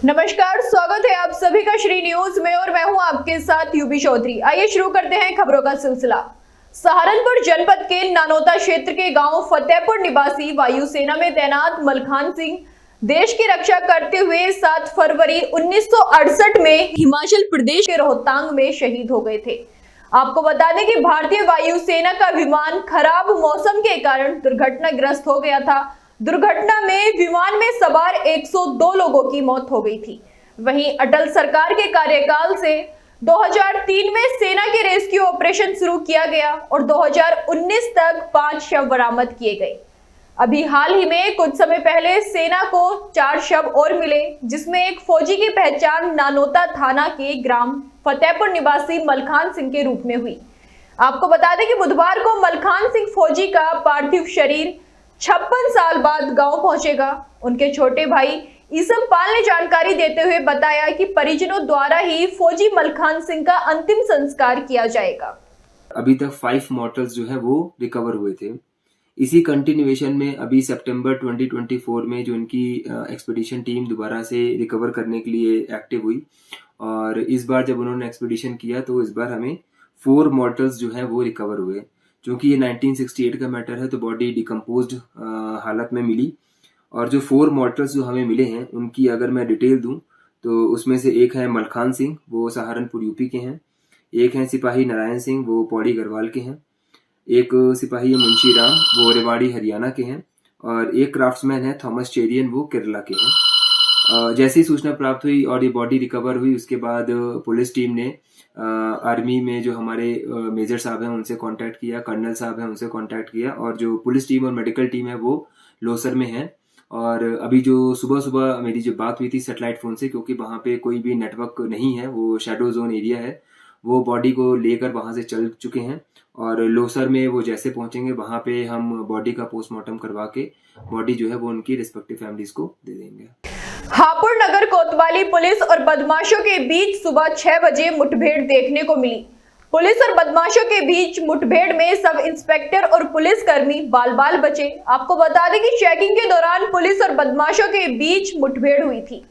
नमस्कार, स्वागत है आप सभी का श्री न्यूज में और मैं हूं आपके साथ यूबी चौधरी। आइए शुरू करते हैं खबरों का सिलसिला। सहारनपुर जनपद के नानोता क्षेत्र के गांव फतेहपुर निवासी वायुसेना में तैनात मलखान सिंह देश की रक्षा करते हुए 7 फरवरी 1968 में हिमाचल प्रदेश के रोहतांग में शहीद हो गए थे। आपको बता दें कि भारतीय वायुसेना का विमान खराब मौसम के कारण दुर्घटनाग्रस्त हो गया था। दुर्घटना में विमान में सवार 102 लोगों की मौत हो गई थी। वहीं अटल सरकार के कार्यकाल से 2003 में सेना के रेस्क्यू ऑपरेशन शुरू किया गया और 2019 तक 5 शव बरामद किए गए। अभी हाल ही में कुछ समय पहले सेना को 4 शव और मिले, जिसमें एक फौजी की पहचान नानोता थाना के ग्राम फतेहपुर निवासी मलखान सिंह के रूप में हुई। आपको बता दें कि बुधवार को मलखान सिंह फौजी का पार्थिव शरीर 56 साल बाद गांव पहुंचेगा। उनके छोटे भाई ईसम पाल ने जानकारी देते हुए बताया कि परिजनों द्वारा ही फौजी मलखान सिंह का अंतिम संस्कार किया जाएगा। अभी तक 5 मॉर्टल्स जो है वो रिकवर हुए थे। इसी कंटिन्यूएशन में अभी सितंबर 2024 में जो उनकी एक्सपीडिशन टीम दोबारा से रिकवर करने के लिए एक्टिव हुई और इस बार जब उन्होंने एक्सपीडिशन किया तो इस बार हमें 4 मॉर्टल्स जो है वो रिकवर हुए। क्योंकि ये 1968 का मैटर है तो बॉडी डिकम्पोज्ड हालत में मिली और जो 4 मॉर्टल्स जो हमें मिले हैं उनकी अगर मैं डिटेल दूं तो उसमें से एक है मलखान सिंह, वो सहारनपुर यूपी के हैं। एक है सिपाही नारायण सिंह, वो पौड़ी गढ़वाल के हैं। एक सिपाही है मुंशी राम, वो रेवाड़ी हरियाणा के हैं। और एक क्राफ्ट्समैन है थॉमस चेरियन, वो केरला के हैं। जैसे ही सूचना प्राप्त हुई और ये बॉडी रिकवर हुई उसके बाद पुलिस टीम ने आर्मी में जो हमारे मेजर साहब हैं उनसे कांटेक्ट किया, कर्नल साहब हैं उनसे कांटेक्ट किया और जो पुलिस टीम और मेडिकल टीम है वो लोसर में है। और अभी जो सुबह मेरी जो बात हुई थी सैटेलाइट फोन से, क्योंकि वहां पे कोई भी नेटवर्क नहीं है, वो शैडो जोन एरिया है, वो बॉडी को लेकर वहां से चल चुके हैं और लोसर में वो जैसे पहुंचेंगे वहां पे हम बॉडी का पोस्टमार्टम करवा के बॉडी जो है वो उनकी रिस्पेक्टिव फैमिलीज को दे देंगे। हापुड़ नगर कोतवाली पुलिस और बदमाशों के बीच सुबह 6 बजे मुठभेड़ देखने को मिली। पुलिस और बदमाशों के बीच मुठभेड़ में सब इंस्पेक्टर और पुलिसकर्मी बाल बचे। आपको बता दें कि चेकिंग के दौरान पुलिस और बदमाशों के बीच मुठभेड़ हुई थी,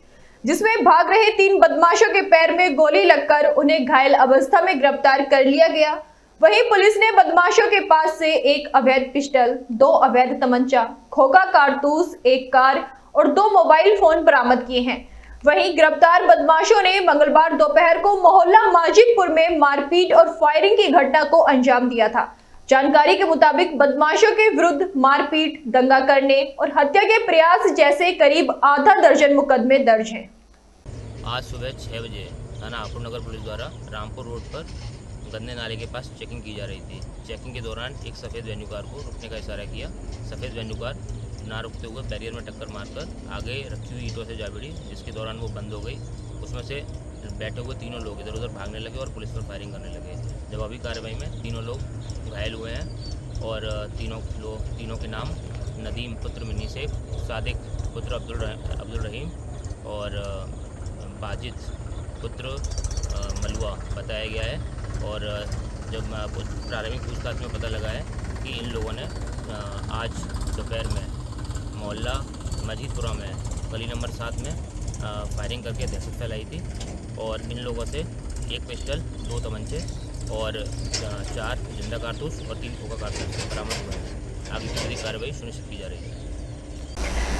जिसमें भाग रहे 3 बदमाशों के पैर में गोली लगकर उन्हें घायल अवस्था में गिरफ्तार कर लिया गया। वहीं पुलिस ने बदमाशों के पास से एक अवैध पिस्टल, 2 अवैध तमंचा, खोखा कारतूस, एक कार और 2 मोबाइल फोन बरामद किए हैं। वहीं गिरफ्तार बदमाशों ने मंगलवार दोपहर को मोहल्ला माजिदपुर में मारपीट और फायरिंग की घटना को अंजाम दिया था। जानकारी के मुताबिक बदमाशों के विरुद्ध मारपीट, दंगा करने और हत्या के प्रयास जैसे करीब आधा दर्जन मुकदमे दर्ज हैं। आज सुबह 6 बजे थाना हापुड़ नगर पुलिस द्वारा रामपुर रोड पर गंदे नाले के पास चेकिंग की जा रही थी। चेकिंग के दौरान एक सफ़ेद वेन्यू कार को रुकने का इशारा किया। सफ़ेद वेन्यू कार ना रुकते हुए बैरियर में टक्कर मारकर आगे रखी हुई ईंटों से जा भिड़ी, जिसके दौरान वो बंद हो गई। उसमें से बैठे हुए 3 लोग इधर उधर भागने लगे और पुलिस पर फायरिंग करने लगे। जवाबी कार्रवाई में 3 लोग घायल हुए हैं और तीनों के नाम नदीम पुत्र मिनी शेख, सादिक पुत्र अब्दुल रहीम और बाजिद पुत्र मलुआ बताया गया है। और जब प्रारंभिक पूछताछ में पता लगा है कि इन लोगों ने आज दोपहर में मोहल्ला मजीदपुरा में गली नंबर 7 में फायरिंग करके दहशत फैलाई थी और इन लोगों से 1 पिस्टल, 2 तमंचे और 4 जिंदा कारतूस और 3 खोखा कारतूस बरामद हुए हैं। आगे की पूरी कार्रवाई सुनिश्चित की जा रही है।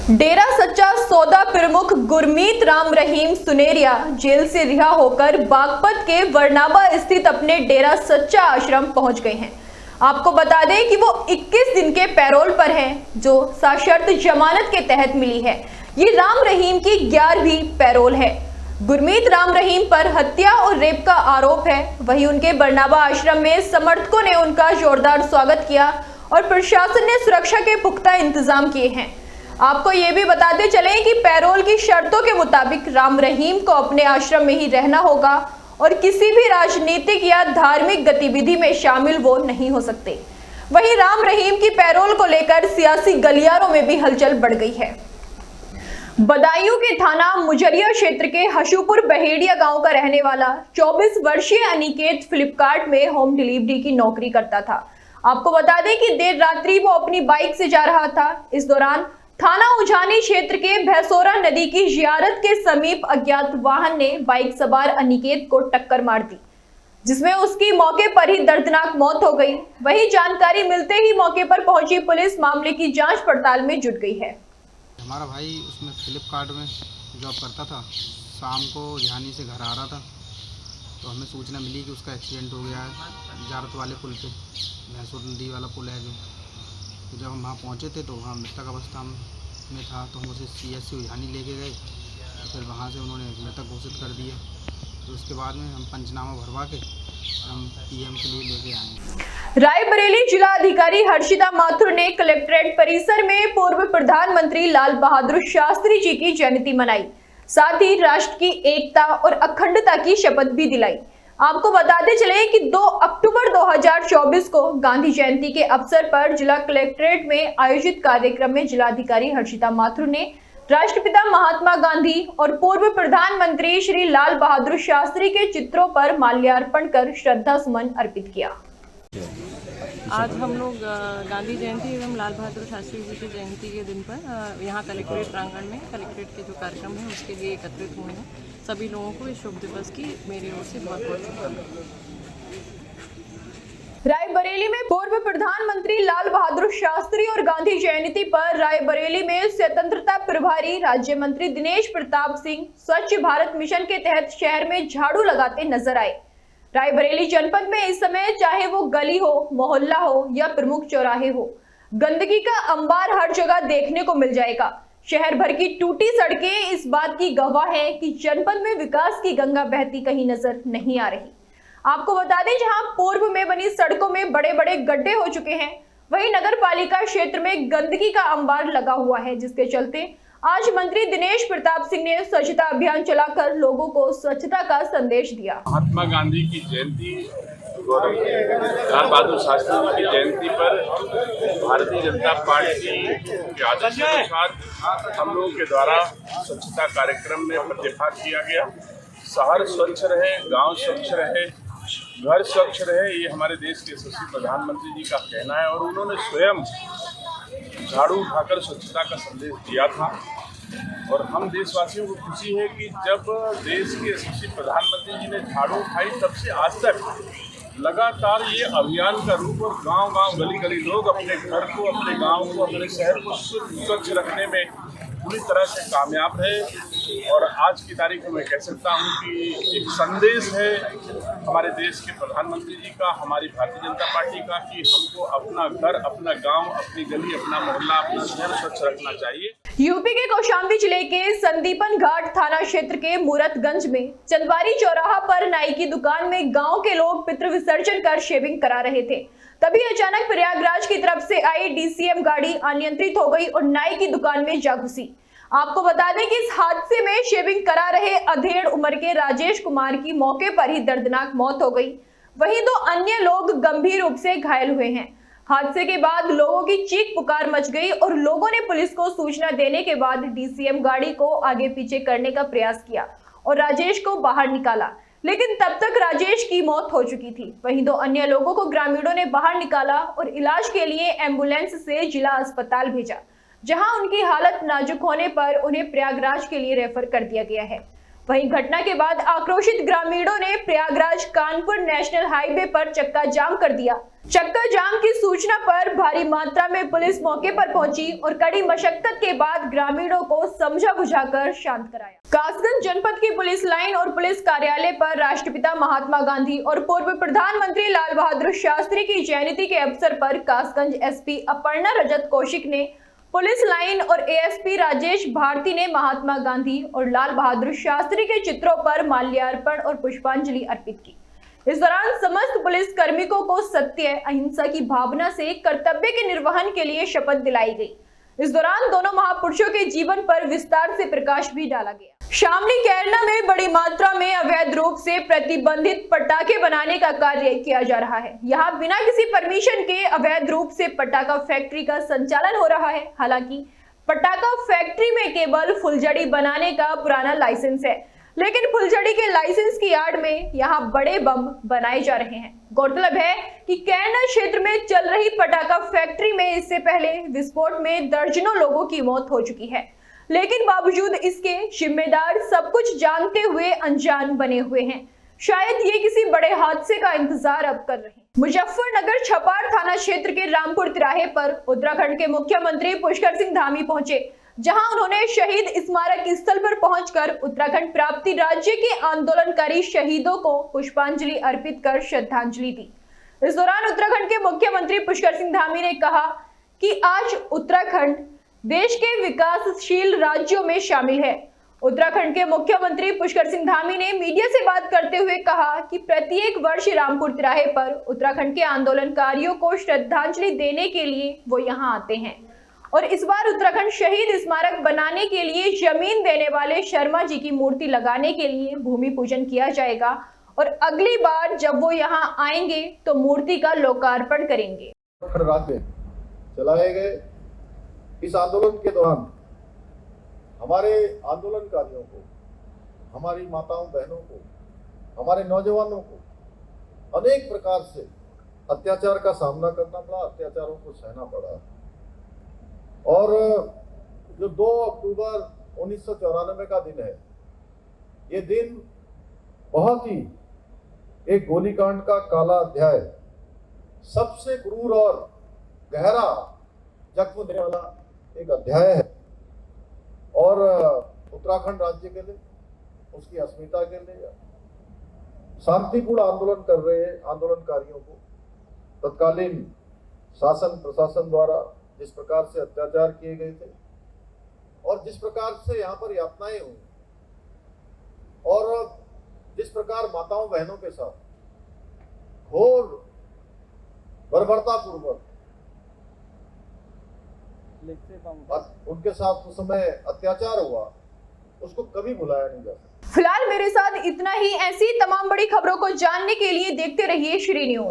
डेरा सच्चा सौदा प्रमुख गुरमीत राम रहीम सुनेरिया जेल से रिहा होकर बागपत के वरनाबा स्थित अपने डेरा सच्चा आश्रम पहुंच गए हैं। आपको बता दें कि वो 21 दिन के पैरोल पर हैं, जो सशर्त जमानत के तहत मिली है। ये राम रहीम की 11वीं पैरोल है। गुरमीत राम रहीम पर हत्या और रेप का आरोप है। वहीं उनके बरनाबा आश्रम में समर्थकों ने उनका जोरदार स्वागत किया और प्रशासन ने सुरक्षा के पुख्ता इंतजाम किए हैं। आपको ये भी बताते चले कि पैरोल की शर्तों के मुताबिक राम रहीम को अपने आश्रम में ही रहना होगा और किसी भी राजनीतिक या धार्मिक गतिविधि में शामिल वो नहीं हो सकते। वहीं राम रहीम की पैरोल को लेकर सियासी गलियारों में भी हलचल बढ़ गई है। बदायूं के थाना मुजरिया क्षेत्र के हशुपुर बहेड़िया गांव का रहने वाला 24 वर्षीय अनिकेत फ्लिपकार्ट में होम डिलीवरी की नौकरी करता था। आपको बता दें कि देर रात्रि वो अपनी बाइक से जा रहा था। इस दौरान थाना उजानी क्षेत्र के भैंसोरा नदी की जियारत के समीप अज्ञात वाहन ने बाइक सवार अनिकेत को टक्कर मार दी, जिसमें उसकी मौके पर ही दर्दनाक मौत हो गई। वहीं जानकारी मिलते ही मौके पर पहुंची पुलिस मामले की जांच पड़ताल में जुट गई है। हमारा भाई उसमें फ्लिपकार्ट में जॉब करता था। शाम को झानी से घर आ रहा था तो हमें सूचना मिली कि उसका एक्सीडेंट हो गया है जियारत वाले पुल पे, भैंसोर नदी वाला पुल है जो। तो जब हम वहाँ पहुँचे थे तो वहाँ मृतक अवस्था में था, तो हम उसे CSC उजानी लेके गए। फिर वहाँ से उन्होंने मृतक घोषित कर दिया। तो उसके बाद में हम पंचनामा भरवा के हम PM के लिए लेके आए। रायबरेली जिला अधिकारी हर्षिता माथुर ने कलेक्ट्रेट परिसर में पूर्व प्रधानमंत्री लाल बहादुर शास्त्री जी की जयंती मनाई, साथ ही राष्ट्र की एकता और अखंडता की शपथ भी दिलाई। आपको बताते चले कि 2 अक्टूबर 2024 को गांधी जयंती के अवसर पर जिला कलेक्ट्रेट में आयोजित कार्यक्रम में जिलाधिकारी हर्षिता माथुर ने राष्ट्रपिता महात्मा गांधी और पूर्व प्रधानमंत्री श्री लाल बहादुर शास्त्री के चित्रों पर माल्यार्पण कर श्रद्धा सुमन अर्पित किया। आज हम लोग गांधी जयंती एवं लाल बहादुर शास्त्री जी की जयंती के दिन पर यहाँ कलेक्ट्रेट प्रांगण में कलेक्ट्रेट के जो कार्यक्रम है उसके लिए एकत्रित हुए हैं। सभी लोगों को इस शुभ दिवस की मेरी ओर से बहुत बहुत शुभकामनाएं। रायबरेली में पूर्व प्रधानमंत्री लाल बहादुर शास्त्री और गांधी जयंती पर रायबरेली में स्वतंत्रता प्रभारी राज्य मंत्री दिनेश प्रताप सिंह स्वच्छ भारत मिशन के तहत शहर में झाड़ू लगाते नजर आए। रायबरेली जनपद में इस समय चाहे वो गली हो, मोहल्ला हो या प्रमुख चौराहे हो, गंदगी का अंबार हर जगह देखने को मिल जाएगा। शहर भर की टूटी सड़कें इस बात की गवाह है कि जनपद में विकास की गंगा बहती कहीं नजर नहीं आ रही। आपको बता दें, जहां पूर्व में बनी सड़कों में बड़े बड़े गड्ढे हो चुके हैं, वहीं नगर पालिका क्षेत्र में गंदगी का अंबार लगा हुआ है, जिसके चलते आज मंत्री दिनेश प्रताप सिंह ने स्वच्छता अभियान चलाकर लोगों को स्वच्छता का संदेश दिया। महात्मा गांधी की जयंती और लाल बहादुर शास्त्री जी की जयंती पर भारतीय जनता पार्टी के आदेश के अनुसार हम लोगों के द्वारा स्वच्छता कार्यक्रम में प्रतिभाग किया गया। शहर स्वच्छ रहे, गांव स्वच्छ रहे, घर स्वच्छ रहे, ये हमारे देश के यशस्वी प्रधानमंत्री जी का कहना है और उन्होंने स्वयं झाड़ू उठाकर स्वच्छता का संदेश दिया था। और हम देशवासियों को खुशी है कि जब देश के यशस्वी प्रधानमंत्री जी ने झाड़ू उठाई, तब से आज तक लगातार ये अभियान का रूप और गांव-गांव, गली-गली लोग अपने घर को, अपने गांव को, अपने शहर को स्वच्छ रखने में पूरी तरह से कामयाब रहे। और आज की तारीख में मैं कह सकता हूँ कि एक संदेश है हमारे देश के प्रधानमंत्री जी का, हमारी भारतीय जनता पार्टी का, कि हमको अपना घर, अपना गांव, अपनी गली, अपना मोहल्ला, अपना शहर स्वच्छ रखना चाहिए। यूपी के कौशाम्बी जिले के संदीपन घाट थाना क्षेत्र के मूरतगंज में चंदवारी चौराहा पर नाई की दुकान में गांव के लोग पितृ विसर्जन कर शेविंग करा रहे थे। तभी अचानक प्रयागराज की तरफ से आई DCM गाड़ी अनियंत्रित हो गई और नाई की दुकान में जा घुसी। आपको बता दें कि इस हादसे में शेविंग करा रहे अधेड़ उम्र के राजेश कुमार की मौके पर ही दर्दनाक मौत हो गई। वहीं 2 अन्य लोग गंभीर रूप से घायल हुए हैं। हादसे के बाद लोगों की चीख पुकार मच गई और लोगों ने पुलिस को सूचना देने के बाद DCM गाड़ी को आगे पीछे करने का प्रयास किया और राजेश को बाहर निकाला, लेकिन तब तक राजेश की मौत हो चुकी थी। वहीं 2 अन्य लोगों को ग्रामीणों ने बाहर निकाला और इलाज के लिए एम्बुलेंस से जिला अस्पताल भेजा, जहां उनकी हालत नाजुक होने पर उन्हें प्रयागराज के लिए रेफर कर दिया गया है। वहीं घटना के बाद आक्रोशित ग्रामीणों ने प्रयागराज कानपुर नेशनल हाईवे पर चक्का जाम कर दिया। चक्का जाम की सूचना पर भारी मात्रा में पुलिस मौके पर पहुंची और कड़ी मशक्कत के बाद ग्रामीणों को समझा बुझाकर शांत कराया। कासगंज जनपद की पुलिस लाइन और पुलिस कार्यालय पर राष्ट्रपिता महात्मा गांधी और पूर्व प्रधानमंत्री लाल बहादुर शास्त्री की जयंती के अवसर पर कासगंज SP अपर्णा रजत कौशिक ने पुलिस लाइन और ASP राजेश भारती ने महात्मा गांधी और लाल बहादुर शास्त्री के चित्रों पर माल्यार्पण और पुष्पांजलि अर्पित की। इस दौरान समस्त पुलिस कर्मियों को सत्य, अहिंसा की भावना से कर्तव्य के निर्वहन के लिए शपथ दिलाई गई। इस दौरान दोनों महापुरुषों के जीवन पर विस्तार से प्रकाश भी डाला गया। शामली कैरना में बड़ी मात्रा में अवैध रूप से प्रतिबंधित पटाखे बनाने का कार्य किया जा रहा है। यहाँ बिना किसी परमिशन के अवैध रूप से पटाखा फैक्ट्री का संचालन हो रहा है। हालांकि पटाखा फैक्ट्री में केवल फुलझड़ी बनाने का पुराना लाइसेंस है, लेकिन फुलझड़ी के लाइसेंस की आड़ में यहाँ बड़े बम बनाए जा रहे हैं। गौरतलब है कि कैरना क्षेत्र में चल रही पटाखा फैक्ट्री में इससे पहले विस्फोट में दर्जनों लोगों की मौत हो चुकी है, लेकिन बावजूद इसके जिम्मेदार सब कुछ जानते हुए अनजान बने हुए हैं। शायद ये किसी बड़े हादसे का इंतजार अब कर रहे हैं। मुजफ्फरनगर छपार थाना क्षेत्र के रामपुर तिराहे पर उत्तराखंड के मुख्यमंत्री पुष्कर सिंह धामी पहुंचे, जहां उन्होंने शहीद स्मारक स्थल पर पहुंचकर उत्तराखंड प्राप्ति राज्य के आंदोलनकारी शहीदों को पुष्पांजलि अर्पित कर श्रद्धांजलि दी। इस दौरान उत्तराखंड के मुख्यमंत्री पुष्कर सिंह धामी ने कहा कि आज उत्तराखंड देश के विकासशील राज्यों में शामिल है। उत्तराखंड के मुख्यमंत्री पुष्कर सिंह धामी ने मीडिया से बात करते हुए कहा कि प्रत्येक वर्ष रामपुर तिराहे पर उत्तराखंड के आंदोलनकारियों को श्रद्धांजलि देने के लिए वो यहां आते हैं और इस बार उत्तराखंड शहीद स्मारक बनाने के लिए जमीन देने वाले शर्मा जी की मूर्ति लगाने के लिए भूमि पूजन किया जाएगा और अगली बार जब वो यहाँ आएंगे तो मूर्ति का लोकार्पण करेंगे। राज्य चलाए गए इस आंदोलन के दौरान हमारे आंदोलनकारियों को, हमारी माताओं बहनों को, हमारे नौजवानों को अनेक प्रकार से अत्याचार का सामना करना पड़ा, अत्याचारों को सहना पड़ा। और जो 2 अक्टूबर 1994 का दिन है, ये दिन बहुत ही एक गोलीकांड का काला अध्याय, सबसे क्रूर और गहरा जख्म देने वाला एक अध्याय है। और उत्तराखंड राज्य के लिए, उसकी अस्मिता के लिए शांतिपूर्ण आंदोलन कर रहे आंदोलनकारियों को तत्कालीन शासन प्रशासन द्वारा जिस प्रकार से अत्याचार किए गए थे और जिस प्रकार से यहाँ पर यातनाएं हुई और जिस प्रकार माताओं बहनों के साथ घोर बर्बरतापूर्वक उनके साथ उस समय अत्याचार हुआ, उसको कभी भुलाया नहीं जा सकता। फिलहाल मेरे साथ इतना ही। ऐसी तमाम बड़ी खबरों को जानने के लिए देखते रहिए श्री न्यूज।